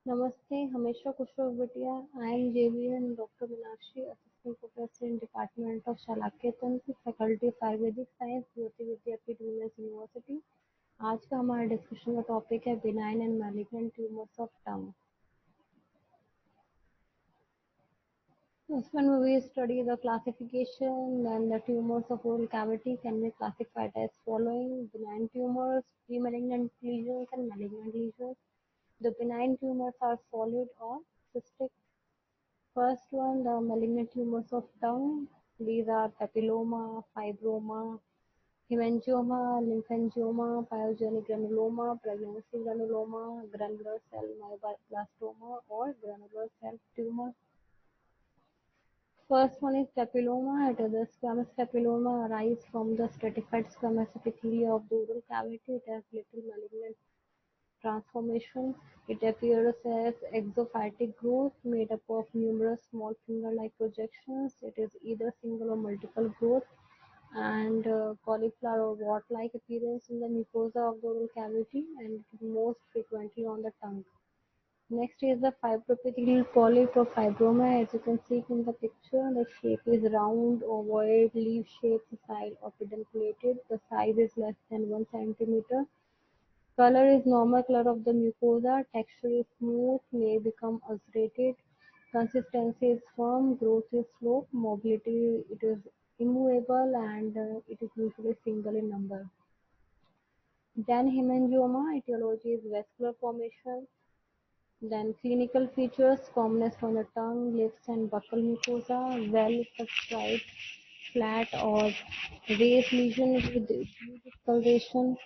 Namaste, हमेशा खुश रहो बिटिया. I am JVN Dr. Meenakshi, Assistant Professor in Department of Shalakya Tantra, Faculty of Ayurvedic Science, Jyoti Vidyapeeth women's university. आज का हमारा डिस्कशन का टॉपिक है benign and malignant tumours of tongue. This one we will study the classification and the tumors of oral cavity can be classified as following: benign tumors, pre-malignant lesions, and malignant lesions. The benign tumors are solid or cystic. First one, the malignant tumors of tongue. These are papilloma, fibroma, hemangioma, lymphangioma, pyogenic granuloma, pregnancy granuloma, granular cell myoblastoma, or granular cell tumor. First one is papilloma. It is a squamous papilloma arise from the stratified squamous epithelia of the oral cavity. It has little malignant transformation. It appears as exophytic growth made up of numerous small finger-like projections. It is either single or multiple growth and cauliflower or wart-like appearance in the mucosa of the oral cavity, and it is most frequently on the tongue. Next is the fibroepithelial polyp or fibroma. As you can see in the picture, the shape is round, ovoid, leaf-shaped, sessile or pedunculated. The size is less than 1 centimeter. Color is normal color of the mucosa. Texture is smooth, may become ulcerated. Consistency is firm. Growth is slow. Mobility it is immovable, and it is usually single in number. Then hemangioma. Etiology is vascular formation. Then clinical features: commonest on the tongue, lips and buccal mucosa, well subscribed, flat or raised lesion with huge discoloration.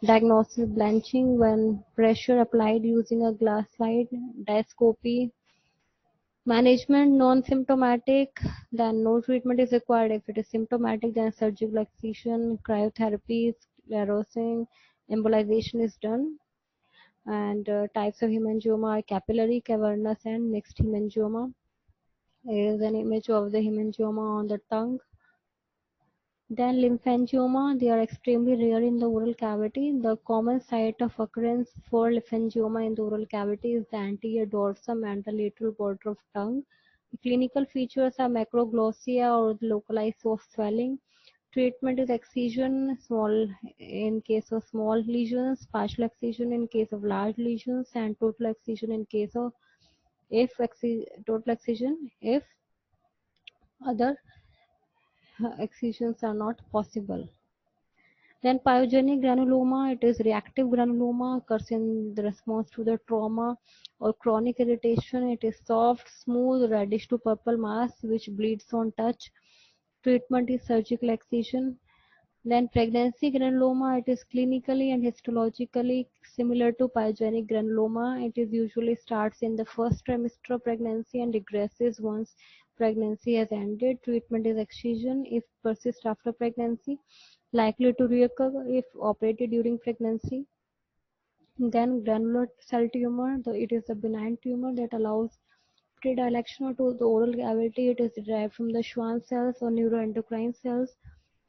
Diagnosis: blanching when pressure applied using a glass slide, endoscopy. Management: non-symptomatic, then no treatment is required. If it is symptomatic, then surgical excision, cryotherapy, sclerosing, embolization is done. And types of hemangioma are capillary, cavernous, and mixed hemangioma. Here is an image of the hemangioma on the tongue. Then lymphangioma, they are extremely rare in the oral cavity. The common site of occurrence for lymphangioma in the oral cavity is the anterior dorsum and the lateral border of tongue. The clinical features are macroglossia or localized soft swelling. Treatment is excision, small in case of small lesions, partial excision in case of large lesions, and total excision in case of total excision if other excisions are not possible. Then pyogenic granuloma, it is reactive granuloma, occurs in the response to the trauma or chronic irritation. It is soft, smooth, reddish to purple mass which bleeds on touch. Treatment is surgical excision. Then pregnancy granuloma, it is clinically and histologically similar to pyogenic granuloma. It is usually starts in the first trimester of pregnancy and regresses once pregnancy has ended. Treatment is excision if persists after pregnancy, likely to reoccur if operated during pregnancy. Then granular cell tumor, it is a benign tumor that allows predilection to the oral cavity. It is derived from the Schwann cells or neuroendocrine cells.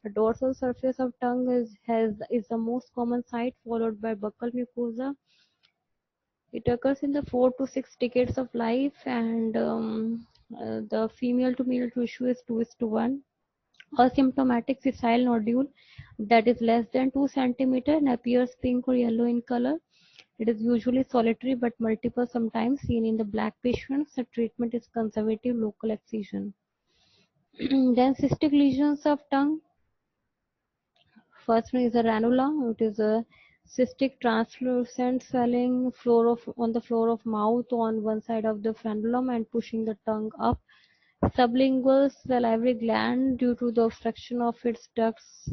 The dorsal surface of tongue is the most common site, followed by buccal mucosa. It occurs in the 4 to 6 decades of life, and the female to male ratio is 2:1. Asymptomatic sessile nodule that is less than 2 centimeter and appears pink or yellow in color. It is usually solitary but multiple, sometimes seen in the black patients. The treatment is conservative local excision. Then cystic lesions of tongue. First one is a ranula. It is a cystic translucent swelling on the floor of mouth on one side of the frenulum and pushing the tongue up. Sublingual salivary gland due to the obstruction of its ducts,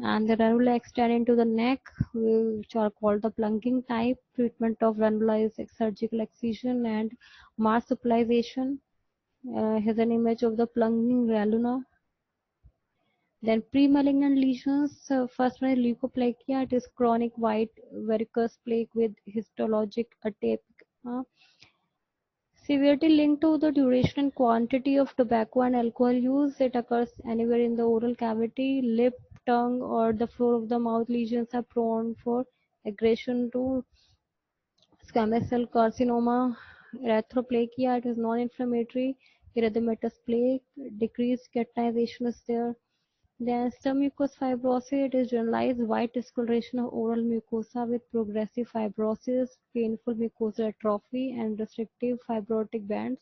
and the ranula extend into the neck, which are called the plunking type. Treatment of ranula is surgical excision and marsupialization. Here's an image of the plunging ranula. Then pre-malignant lesions, first one is leukoplakia. It is chronic white varicose plaque with histologic atapic. Severity linked to the duration and quantity of tobacco and alcohol use. It occurs anywhere in the oral cavity, lip, tongue, or the floor of the mouth. Lesions are prone for aggression to Squamous cell carcinoma, erythroplakia, it is non-inflammatory. Erythematous plaque, decreased keratinization is there. Then stem mucous fibrosis, it is generalized white discoloration of oral mucosa with progressive fibrosis, painful mucosal atrophy, and restrictive fibrotic bands.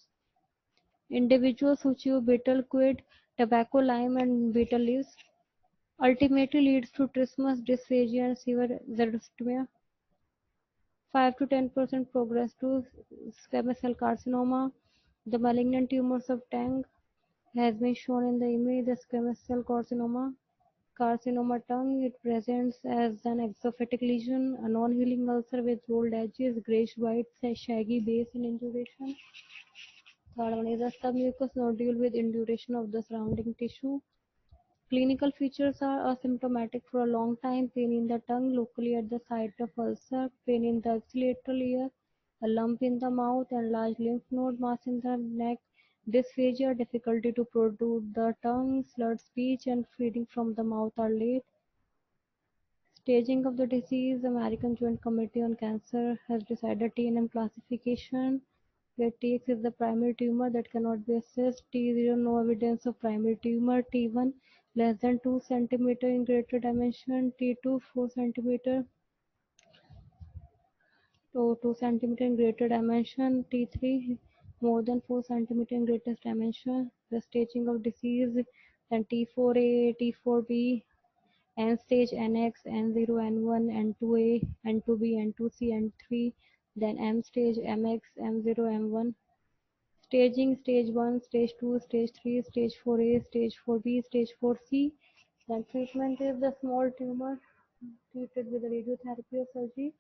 Individuals who chew betel quid, tobacco, lime, and betel leaves ultimately leads to trismus, dysphagia, and severe xeroderma. 5 to 10% progress to squamous cell carcinoma. The malignant tumors of tongue has been shown in the image. The squamous cell carcinoma tongue, it presents as an exophatic lesion, a non-healing ulcer with rolled edges, grayish-white, shaggy base and induration. Third one is a submucous nodule with induration of the surrounding tissue. Clinical features are asymptomatic for a long time, pain in the tongue locally at the site of ulcer, pain in the ipsilateral ear, a lump in the mouth, and large lymph node mass in the neck, dysphagia, difficulty to protrude the tongue, slurred speech, and feeding from the mouth are late. Staging of the disease, American Joint Committee on Cancer has decided TNM classification, where Tx is the primary tumor that cannot be assessed, T0 no evidence of primary tumor, T1 less than 2 cm in greater dimension, T2 4 cm to 2 cm in greater dimension, T3 more than 4 cm in greatest dimension. The staging of disease, then T4A, T4B, N stage NX, N0, N1, N2A, N2B, N2C, N3, then M stage MX, M0, M1. Staging stage 1, stage 2, stage 3, stage 4A, stage 4B, stage 4C. Then treatment is the small tumor treated with the radiotherapy or surgery.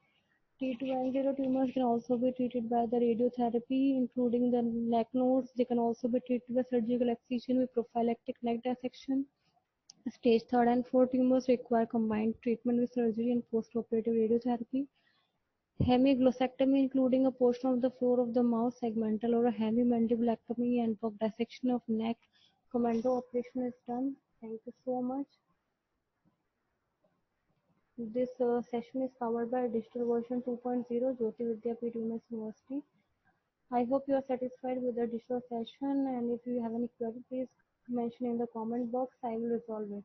T2 and 0 tumors can also be treated by the radiotherapy, including the neck nodes. They can also be treated by surgical excision with prophylactic neck dissection. Stage 3 and 4 tumors require combined treatment with surgery and postoperative radiotherapy. Hemiglossectomy, including a portion of the floor of the mouth, segmental or a hemimandibulectomy, and dissection of neck. Commando operation is done. Thank you so much. This session is powered by Digital Version 2.0, Jyoti Vidyapeeth Women's University. I hope you are satisfied with the digital session, and if you have any query, please mention in the comment box. I will resolve it.